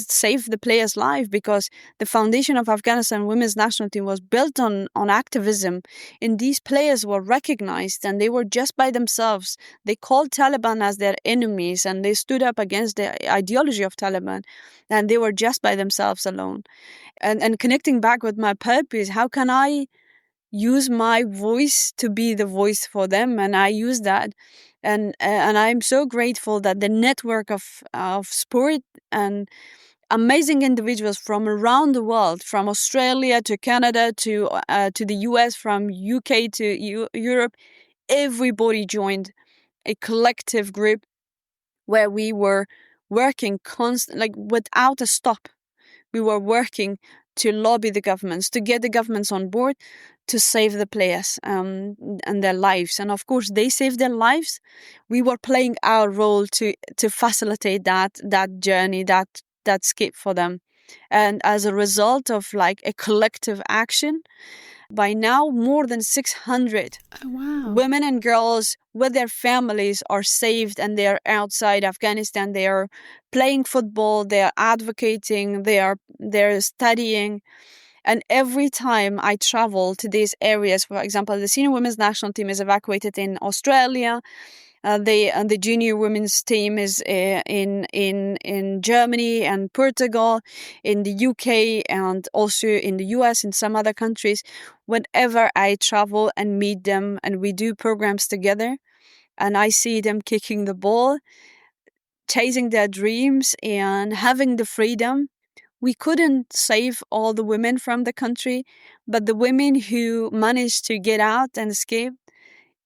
[SPEAKER 2] save the players' life, because the foundation of Afghanistan women's national team was built on activism, and these players were recognized, and they were just by themselves. They called Taliban as their enemies, and they stood up against the ideology of Taliban, and they were just by themselves alone. And connecting back with my purpose, how can I use my voice to be the voice for them? And I use that, and I'm so grateful that the network of sport and amazing individuals from around the world, from Australia to Canada to the US, from UK to Europe, everybody joined a collective group where we were working without a stop. We were working to lobby the governments, to get the governments on board, to save the players and their lives. And of course, they saved their lives. We were playing our role to facilitate that journey, that escape for them. And as a result of like a collective action, by now more than 600 women and girls with their families are saved, and they are outside Afghanistan. They are playing football, they are advocating, they're studying. And every time I travel to these areas, for example, the senior women's national team is evacuated in Australia. The junior women's team is in Germany and Portugal, in the UK, and also in the US and some other countries. Whenever I travel and meet them and we do programs together, and I see them kicking the ball, chasing their dreams, and having the freedom. We couldn't save all the women from the country, but the women who managed to get out and escape,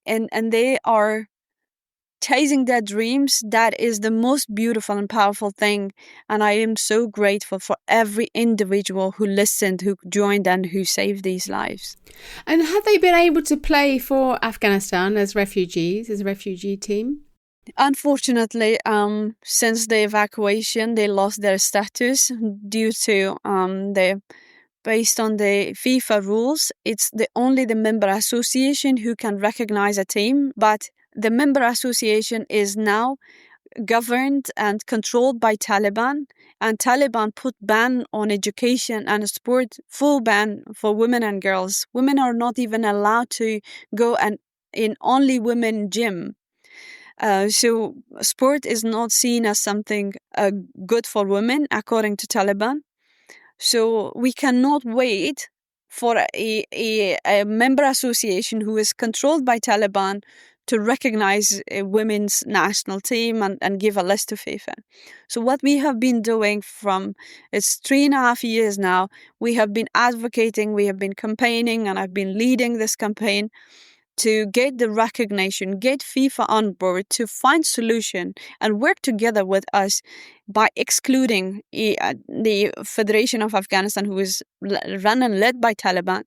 [SPEAKER 2] and they are chasing their dreams, that is the most beautiful and powerful thing. And I am so grateful for every individual who listened, who joined, and who saved these lives.
[SPEAKER 1] And have they been able to play for Afghanistan as refugees, as a refugee team?
[SPEAKER 2] Unfortunately, since the evacuation, they lost their status due to based on the FIFA rules. It's only the member association who can recognize a team, but the member association is now governed and controlled by Taliban, and Taliban put ban on education and sport, full ban for women and girls. Women are not even allowed to go in only women gym. So sport is not seen as something good for women, according to Taliban. So we cannot wait for a member association who is controlled by Taliban to recognize a women's national team and give a list to FIFA. So what we have been doing it's 3.5 years now, we have been advocating, we have been campaigning, and I've been leading this campaign to get the recognition, get FIFA on board, to find solution and work together with us by excluding the Federation of Afghanistan, who is run and led by Taliban,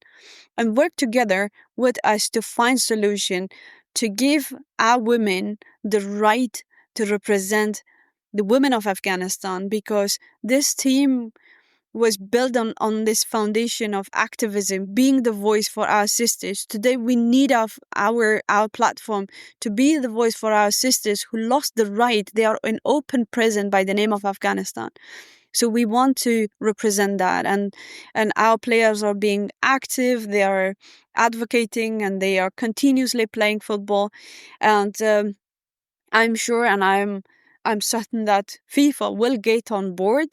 [SPEAKER 2] and work together with us to find solution to give our women the right to represent the women of Afghanistan, because this team was built on this foundation of activism, being the voice for our sisters. Today, we need our platform to be the voice for our sisters who lost the right. They are in open prison by the name of Afghanistan. So we want to represent that, and our players are being active. They are advocating, and they are continuously playing football. And I'm sure, and I'm certain that FIFA will get on board.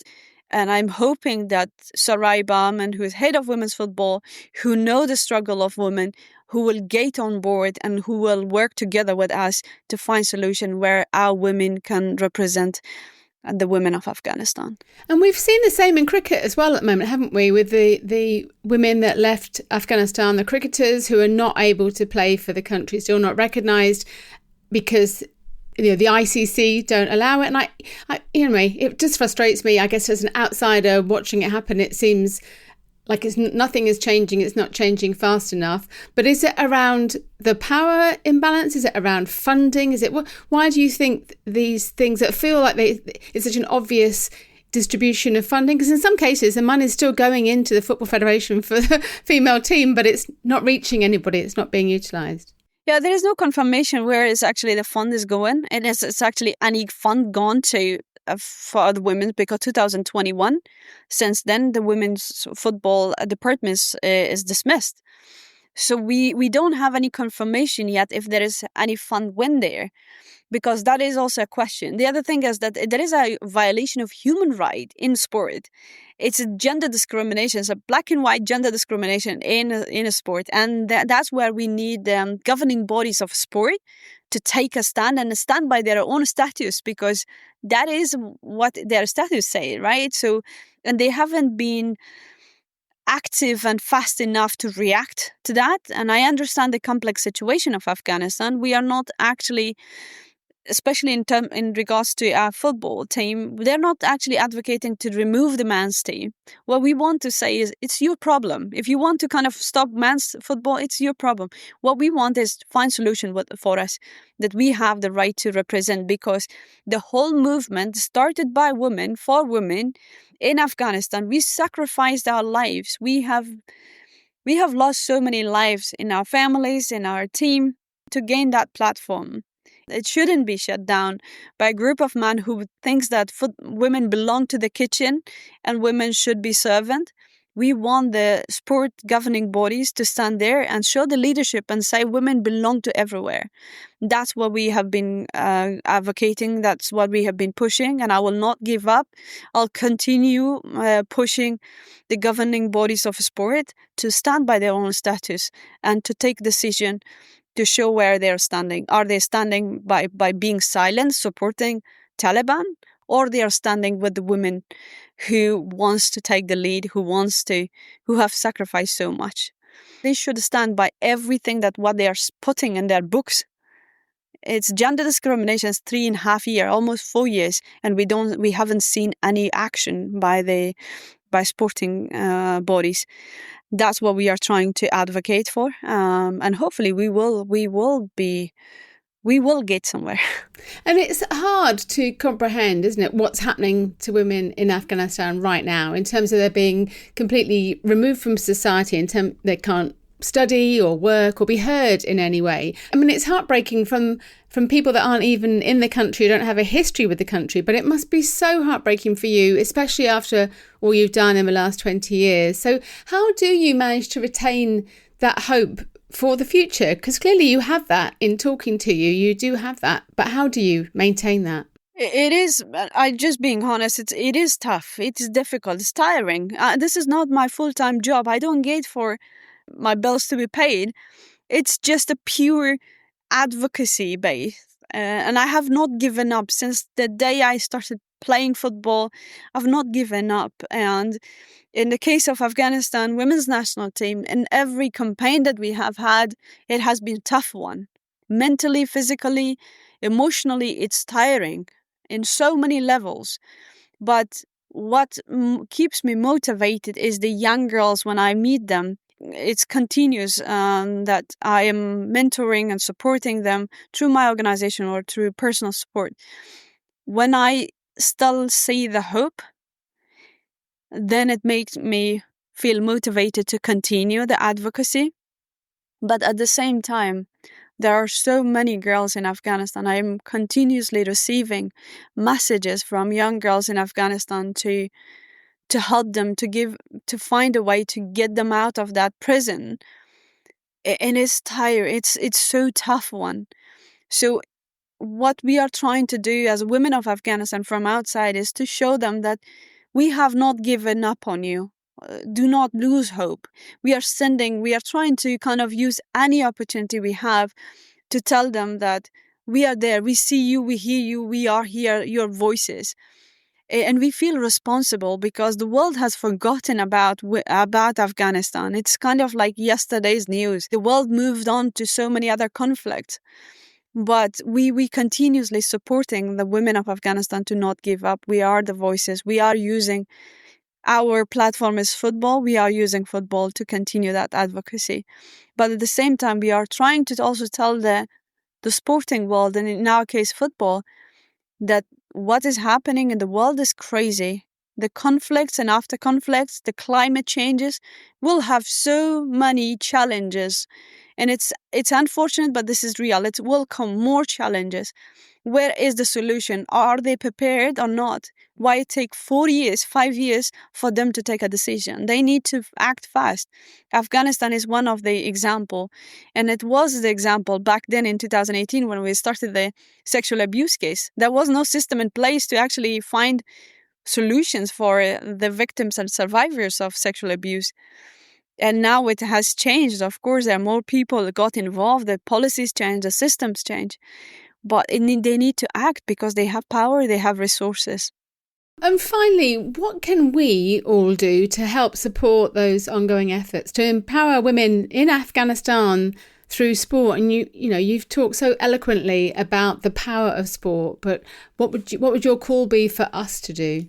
[SPEAKER 2] And I'm hoping that Sarai Bahman, who is head of women's football, who know the struggle of women, who will get on board and who will work together with us to find solution where our women can represent the women of Afghanistan.
[SPEAKER 1] And we've seen the same in cricket as well at the moment, haven't we? With the women that left Afghanistan, the cricketers who are not able to play for the country, still not recognised because the ICC don't allow it. And I anyway, it just frustrates me. I guess as an outsider watching it happen, it seems like nothing is changing. It's not changing fast enough. But is it around the power imbalance? Is it around funding? Why do you think these things that feel like it's such an obvious distribution of funding? Because in some cases, the money is still going into the Football Federation for the female team, but it's not reaching anybody. It's not being utilised.
[SPEAKER 2] Yeah, there is no confirmation where is actually the fund is going. And it's actually any fund gone to for the women, because 2021, since then, the women's football department is dismissed. So we don't have any confirmation yet if there is any fund went there, because that is also a question. The other thing is that there is a violation of human right in sport. It's a gender discrimination. It's a black and white gender discrimination in a sport. And that's where we need governing bodies of sport to take a stand and stand by their own status, because that is what their status say, right? So, and they haven't been active and fast enough to react to that. And I understand the complex situation of Afghanistan. We are not actually, especially in regards to our football team, they're not actually advocating to remove the men's team. What we want to say is, it's your problem. If you want to kind of stop men's football, it's your problem. What we want is to find solution for us, that we have the right to represent, because the whole movement started by women, for women, in Afghanistan, we sacrificed our lives. We have lost so many lives in our families, in our team, to gain that platform. It shouldn't be shut down by a group of men who thinks that women belong to the kitchen and women should be servant. We want the sport governing bodies to stand there and show the leadership and say women belong to everywhere. That's what we have been advocating. That's what we have been pushing, and I will not give up. I'll continue pushing the governing bodies of sport to stand by their own status and to take decision to show where they're standing. Are they standing by being silent, supporting Taliban, or they are standing with the women who wants to take the lead, who have sacrificed so much? They should stand by everything that what they are putting in their books. It's gender discrimination is 3.5 years, almost 4 years, and we haven't seen any action by sporting bodies. That's what we are trying to advocate for, and hopefully we will get somewhere.
[SPEAKER 1] And it's hard to comprehend, isn't it, what's happening to women in Afghanistan right now in terms of their being completely removed from society, in terms they can't study or work or be heard in any way. I mean, it's heartbreaking from people that aren't even in the country, don't have a history with the country, but it must be so heartbreaking for you, especially after all you've done in the last 20 years. So how do you manage to retain that hope for the future? Because clearly you have that in talking to you. You do have that. But how do you maintain that?
[SPEAKER 2] It is, I just being honest, it is tough. It is difficult. It's tiring. This is not my full-time job. I don't get for my bills to be paid. It's just a pure advocacy base. And I have not given up since the day I started playing football. I've not given up. And in the case of Afghanistan women's national team, in every campaign that we have had, it has been a tough one. Mentally, physically, emotionally, it's tiring in so many levels. But what keeps me motivated is the young girls when I meet them. It's continuous that I am mentoring and supporting them through my organization or through personal support. When I still see the hope, then it makes me feel motivated to continue the advocacy. But at the same time, there are so many girls in Afghanistan. I am continuously receiving messages from young girls in Afghanistan to help them, to find a way to get them out of that prison. And it's tiring. It's so tough one. So what we are trying to do as women of Afghanistan from outside is to show them that we have not given up on you. Do not lose hope. We are trying to kind of use any opportunity we have to tell them that we are there, we see you, we hear you, we are here, your voices. And we feel responsible because the world has forgotten about Afghanistan. It's kind of like yesterday's news. The world moved on to so many other conflicts. But we continuously supporting the women of Afghanistan to not give up. We are the voices. We are using our platform is football. We are using football to continue that advocacy. But at the same time, we are trying to also tell the sporting world, and in our case, football, that what is happening in the world is crazy. The conflicts and after conflicts, the climate changes will have so many challenges. And it's unfortunate, but this is real. It will come more challenges. Where is the solution? Are they prepared or not? Why take 4 years, 5 years for them to take a decision? They need to act fast. Afghanistan is one of the example. And it was the example back then in 2018 when we started the sexual abuse case. There was no system in place to actually find solutions for the victims and survivors of sexual abuse. And now it has changed. Of course, there are more people that got involved. The policies change, the systems change. But they need to act because they have power, they have resources.
[SPEAKER 1] And finally, what can we all do to help support those ongoing efforts to empower women in Afghanistan through sport? And you've talked so eloquently about the power of sport, but what would your call be for us to do?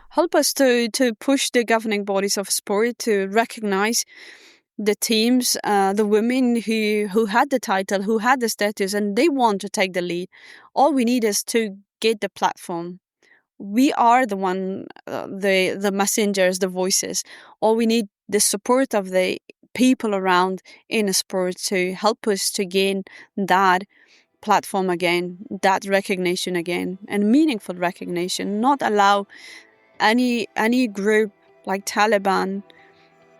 [SPEAKER 2] Help us to push the governing bodies of sport to recognize the teams, the women who had the title, who had the status, and they want to take the lead. All we need is to get the platform. we are the messengers, the voices. All we need the support of the people around in a sport to help us to gain that platform again, that recognition again, and meaningful recognition. Not allow any group like Taliban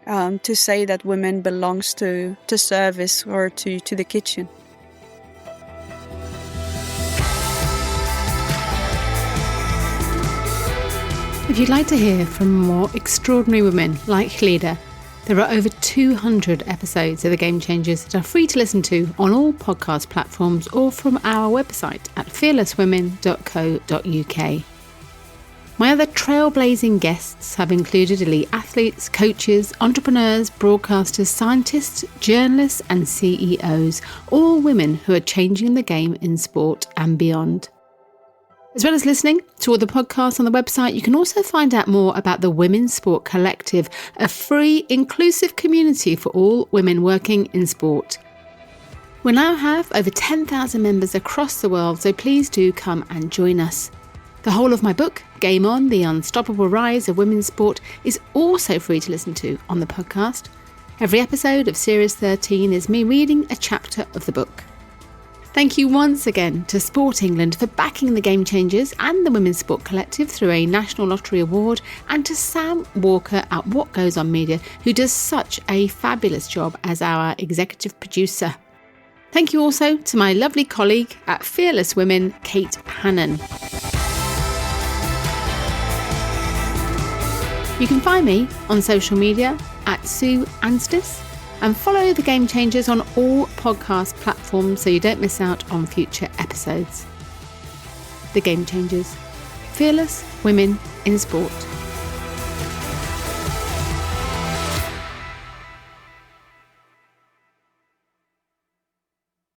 [SPEAKER 2] to say that women belongs to service or to the kitchen.
[SPEAKER 1] If you'd like to hear from more extraordinary women like Khalida, there are over 200 episodes of The Game Changers that are free to listen to on all podcast platforms or from our website at fearlesswomen.co.uk. My other trailblazing guests have included elite athletes, coaches, entrepreneurs, broadcasters, scientists, journalists and CEOs, all women who are changing the game in sport and beyond. As well as listening to all the podcasts on the website, you can also find out more about the Women's Sport Collective, a free, inclusive community for all women working in sport. We now have over 10,000 members across the world, so please do come and join us. The whole of my book, Game On, The Unstoppable Rise of Women's Sport, is also free to listen to on the podcast. Every episode of Series 13 is me reading a chapter of the book. Thank you once again to Sport England for backing the Game Changers and the Women's Sport Collective through a National Lottery Award, and to Sam Walker at What Goes On Media, who does such a fabulous job as our executive producer. Thank you also to my lovely colleague at Fearless Women, Kate Hannon. You can find me on social media at Sue Anstis, and follow The Game Changers on all podcast platforms so you don't miss out on future episodes. The Game Changers. Fearless Women in Sport.